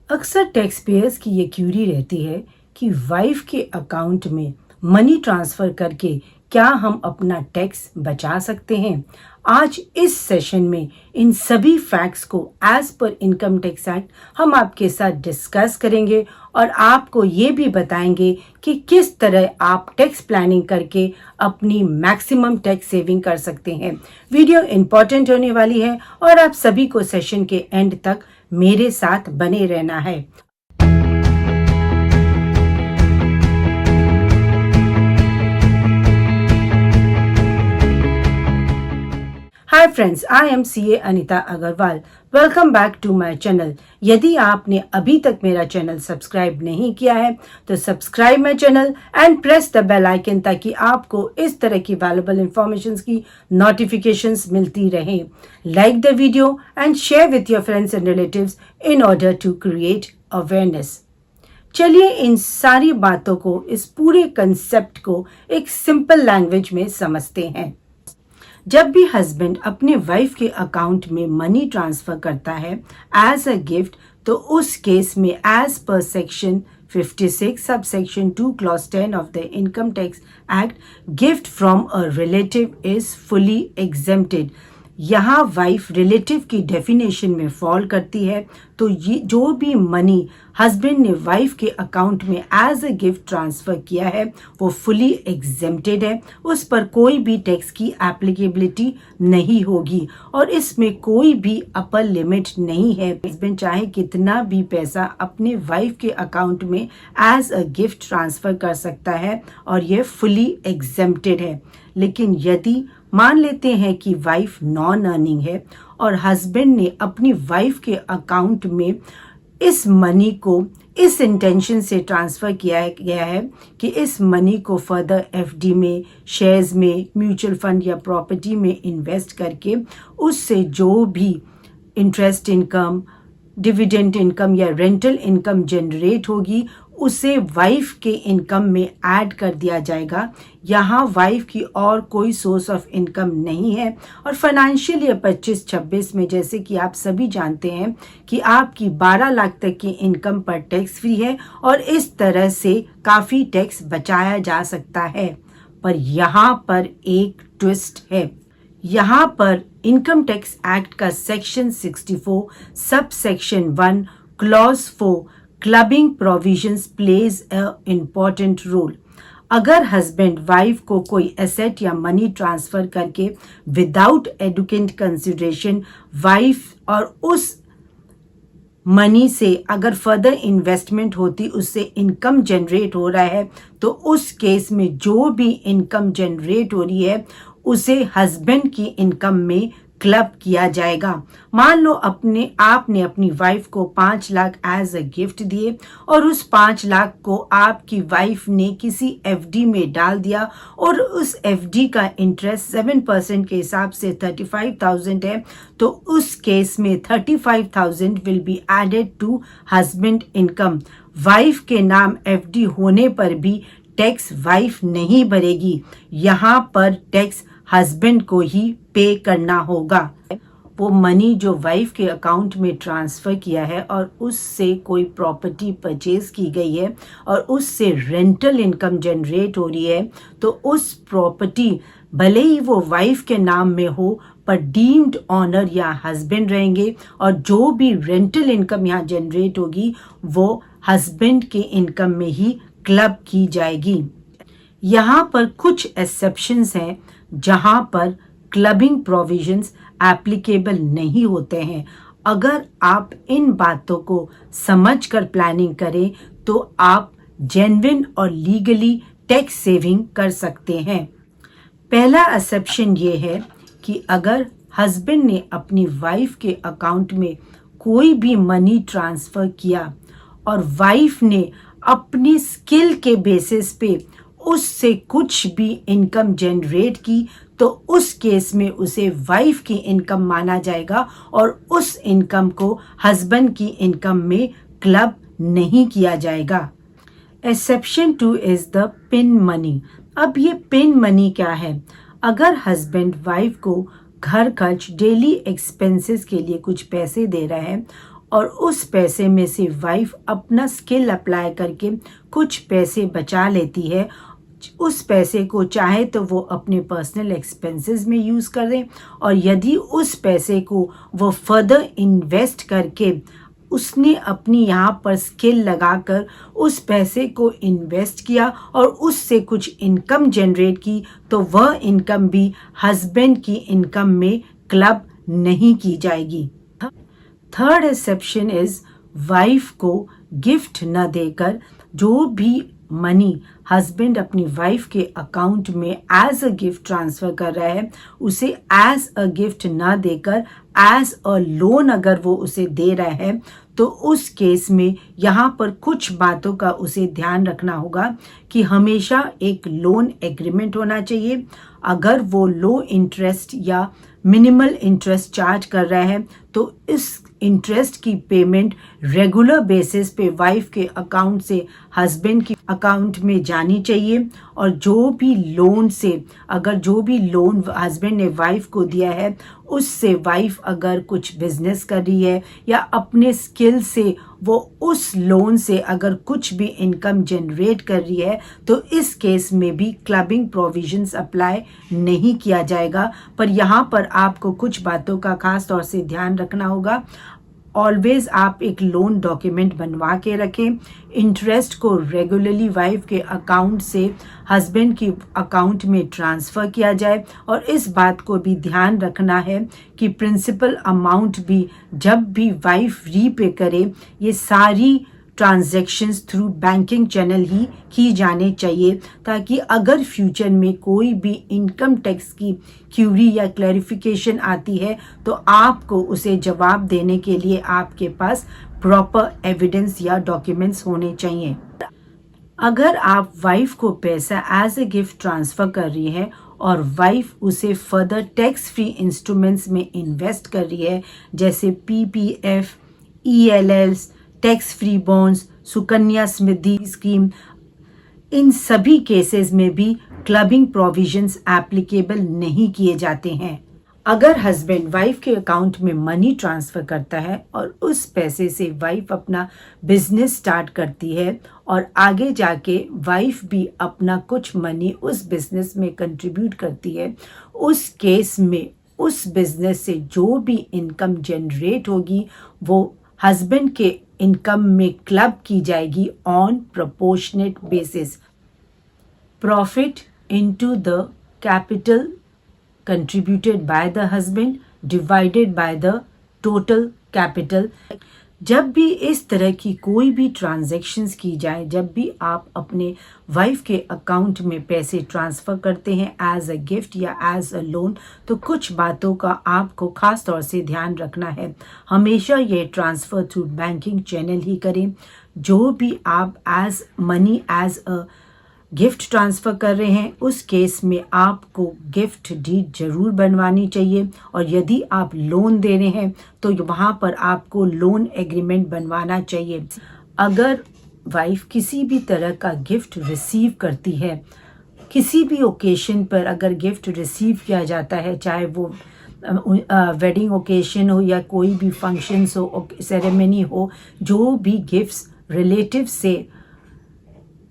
अक्सर tax payers की ये क्यूरी रहती है कि वाइफ के अकाउंट में मनी ट्रांसफ़र करके क्या हम अपना टैक्स बचा सकते हैं। आज इस सेशन में इन सभी फैक्ट्स को as per income tax act हम आपके साथ डिस्कस करेंगे और आपको ये भी बताएंगे कि किस तरह आप टैक्स प्लानिंग करके अपनी मैक्सिमम टैक्स सेविंग कर सकते हैं। वीडियो इम्पॉर्टेंट होने वाली है और आप सभी को सेशन के एंड तक मेरे साथ बने रहना है। Hi friends, I am CA Anita Agarwal. Welcome back to my channel. यदि आपने अभी तक मेरा चैनल सब्सक्राइब नहीं किया है तो subscribe my channel and press the bell icon ताकि आपको इस तरह की वैल्यूएबल इंफॉर्मेशन की नोटिफिकेशंस मिलती रहे। Like the video and share with your friends and relatives in order to create awareness. चलिए इन सारी बातों को, इस पूरे कंसेप्ट को एक सिंपल लैंग्वेज में समझते हैं। जब भी हस्बैंड अपने वाइफ के अकाउंट में मनी ट्रांसफर करता है एज अ गिफ्ट, तो उस केस में as per section 56 sub section 2 clause 10 of the income tax act, gift from a relative is fully exempted. यहाँ वाइफ रिलेटिव की डेफिनेशन में फॉल करती है, तो ये जो भी मनी हस्बैंड ने वाइफ के अकाउंट में एज अ गिफ्ट ट्रांसफ़र किया है वो फुली एग्जेम्प्टेड है। उस पर कोई भी टैक्स की एप्लीकेबिलिटी नहीं होगी और इसमें कोई भी अपर लिमिट नहीं है। हस्बैंड चाहे कितना भी पैसा अपने वाइफ के अकाउंट में एज अ गिफ्ट ट्रांसफ़र कर सकता है और ये फुली एग्जेम्प्टेड है। लेकिन यदि मान लेते हैं कि वाइफ नॉन अर्निंग है और हस्बैंड ने अपनी वाइफ के अकाउंट में इस मनी को इस इंटेंशन से ट्रांसफ़र किया गया है कि इस मनी को फर्दर एफडी में, शेयर्स में, म्यूचुअल फंड या प्रॉपर्टी में इन्वेस्ट करके उससे जो भी इंटरेस्ट इनकम, डिविडेंड इनकम या रेंटल इनकम जनरेट होगी उसे वाइफ के इनकम में ऐड कर दिया जाएगा। यहाँ वाइफ की और कोई सोर्स ऑफ इनकम नहीं है और फाइनेंशियल ईयर 25-26 में, जैसे कि आप सभी जानते हैं कि आपकी 12 लाख तक की इनकम पर टैक्स फ्री है और इस तरह से काफ़ी टैक्स बचाया जा सकता है। पर यहाँ पर एक ट्विस्ट है। यहाँ पर इनकम टैक्स एक्ट का section 64 sub section 1 clause 4 clubbing provisions plays a important role. अगर हस्बैंड वाइफ को कोई एसेट या मनी ट्रांसफ़र करके विदाउट एडुकेट कंसिडरेशन वाइफ और उस मनी से अगर फर्दर इन्वेस्टमेंट होती, उससे इनकम जनरेट हो रहा है, तो उस केस में जो भी इनकम जनरेट हो रही है उसे हस्बैंड की इनकम में क्लब किया जाएगा। मान लो आपने अपनी वाइफ को 5 लाख एज अ गिफ्ट दिए और उस 5 लाख को आपकी वाइफ ने किसी एफडी में डाल दिया और उस एफडी का इंटरेस्ट 7% के हिसाब से 35,000 है, तो उस केस में 35,000 will be added to husband income. Wife के नाम एफडी होने पर भी टैक्स वाइफ नहीं भरेगी, यहाँ पर टैक्स हस्बैंड को ही पे करना होगा। वो मनी जो वाइफ के अकाउंट में ट्रांसफ़र किया है और उससे कोई प्रॉपर्टी परचेज की गई है और उससे रेंटल इनकम जनरेट हो रही है, तो उस प्रॉपर्टी भले ही वो वाइफ के नाम में हो पर डीम्ड ऑनर या हस्बैंड रहेंगे और जो भी रेंटल इनकम यहाँ जनरेट होगी वो हस्बैंड के इनकम में ही क्लब की जाएगी। यहाँ पर कुछ एक्सेप्शंस हैं जहाँ पर क्लबिंग प्रोविजंस एप्लीकेबल नहीं होते हैं। अगर आप इन बातों को समझकर प्लानिंग करें तो आप जेन्युइन और लीगली टैक्स सेविंग कर सकते हैं। पहला एक्सेप्शन ये है कि अगर हस्बैंड ने अपनी वाइफ के अकाउंट में कोई भी मनी ट्रांसफ़र किया और वाइफ ने अपनी स्किल के बेसिस पे उससे कुछ भी इनकम जनरेट की, तो उस केस में उसे वाइफ की इनकम माना जाएगा और उस इनकम को हस्बैंड की इनकम में क्लब नहीं किया जाएगा। Exception 2 is the pin money. अब ये पिन मनी क्या है? अगर हस्बैंड वाइफ को घर खर्च, डेली एक्सपेंसेस के लिए कुछ पैसे दे रहा है और उस पैसे में से वाइफ अपना स्किल अप्लाई करके कुछ पैसे बचा लेती है। उस पैसे को चाहे तो वो अपने पर्सनल एक्सपेंसेस में यूज़ कर दें, और यदि उस पैसे को वो फर्दर इन्वेस्ट करके उसने अपनी यहाँ पर स्किल लगाकर उस पैसे को इन्वेस्ट किया और उससे कुछ इनकम जनरेट की, तो वह इनकम भी हस्बैंड की इनकम में क्लब नहीं की जाएगी। थर्ड एक्सेप्शन इज वाइफ को गिफ्ट न देकर जो भी मनी हस्बैंड अपनी वाइफ के अकाउंट में एज अ गिफ्ट ट्रांसफर कर रहा है, उसे एज अ गिफ्ट ना देकर एज अ लोन अगर वो उसे दे रहा है, तो उस केस में यहाँ पर कुछ बातों का उसे ध्यान रखना होगा कि हमेशा एक लोन एग्रीमेंट होना चाहिए। अगर वो लो इंटरेस्ट या मिनिमल इंटरेस्ट चार्ज कर रहा है तो इस इंटरेस्ट की पेमेंट रेगुलर बेसिस पे वाइफ के अकाउंट से हस्बैंड की अकाउंट में जानी चाहिए। और जो भी लोन से अगर जो भी लोन हस्बैंड ने वाइफ को दिया है उससे वाइफ अगर कुछ बिजनेस कर रही है या अपने स्किल से वो उस लोन से अगर कुछ भी इनकम जनरेट कर रही है, तो इस केस में भी क्लबिंग प्रोविजंस अप्लाई नहीं किया जाएगा। पर यहाँ पर आपको कुछ बातों का खास तौर से ध्यान रखना होगा। ऑलवेज आप एक लोन डॉक्यूमेंट बनवा के रखें, इंटरेस्ट को रेगुलरली वाइफ के अकाउंट से हस्बैंड की अकाउंट में ट्रांसफ़र किया जाए, और इस बात को भी ध्यान रखना है कि प्रिंसिपल अमाउंट भी जब भी वाइफ रीपे करे, ये सारी ट्रांजैक्शंस थ्रू बैंकिंग चैनल ही की जाने चाहिए, ताकि अगर फ्यूचर में कोई भी इनकम टैक्स की क्यूरी या क्लैरिफिकेशन आती है तो आपको उसे जवाब देने के लिए आपके पास प्रॉपर एविडेंस या डॉक्यूमेंट्स होने चाहिए। अगर आप वाइफ को पैसा एज ए गिफ्ट ट्रांसफ़र कर रही है और वाइफ उसे फर्दर टैक्स फ्री इंस्ट्रूमेंट्स में इन्वेस्ट कर रही है, जैसे PPF, ELLs, tax free bonds, Sukanya Samriddhi scheme, इन सभी केसेस में भी क्लबिंग प्रोविजंस एप्लीकेबल नहीं किए जाते हैं। अगर हस्बैंड वाइफ के अकाउंट में मनी ट्रांसफ़र करता है और उस पैसे से वाइफ अपना बिजनेस स्टार्ट करती है और आगे जाके वाइफ भी अपना कुछ मनी उस बिजनेस में कंट्रीब्यूट करती है, उस केस में उस बिजनेस से जो भी इनकम जनरेट होगी वो हस्बैंड के इनकम में क्लब की जाएगी on proportionate basis. Profit into the capital contributed by the husband divided by the total capital। जब भी इस तरह की कोई भी ट्रांजैक्शंस की जाए, जब भी आप अपने वाइफ के अकाउंट में पैसे ट्रांसफ़र करते हैं एज अ गिफ्ट या एज अ लोन, तो कुछ बातों का आपको ख़ास तौर से ध्यान रखना है। हमेशा ये ट्रांसफ़र थ्रू बैंकिंग चैनल ही करें। जो भी आप as money as a gift transfer कर रहे हैं उस केस में आपको गिफ्ट डीड जरूर बनवानी चाहिए, और यदि आप लोन दे रहे हैं तो वहाँ पर आपको लोन एग्रीमेंट बनवाना चाहिए। अगर वाइफ किसी भी तरह का गिफ्ट रिसीव करती है, किसी भी ओकेशन पर अगर गिफ्ट रिसीव किया जाता है, चाहे वो वेडिंग ओकेशन हो या कोई भी फंक्शंस हो, सेरेमनी हो, जो भी गिफ्ट्स रिलेटिव से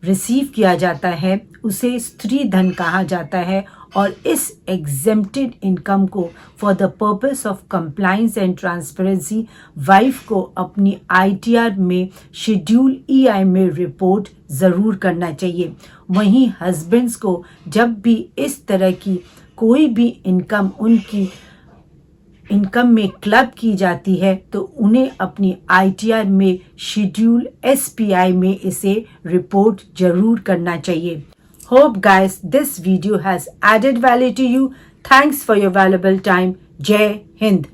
रिसीव किया जाता है उसे स्त्री धन कहा जाता है। और इस एग्जेम्प्टेड इनकम को for the purpose of compliance and transparency wife को अपनी ITR में शेड्यूल EI में रिपोर्ट ज़रूर करना चाहिए। वहीं हस्बैंड्स को जब भी इस तरह की कोई भी इनकम उनकी इनकम में क्लब की जाती है तो उन्हें अपनी ITR में शेड्यूल SPI में इसे रिपोर्ट जरूर करना चाहिए। Hope guys this video has added value to you. Thanks for your valuable time. जय हिंद।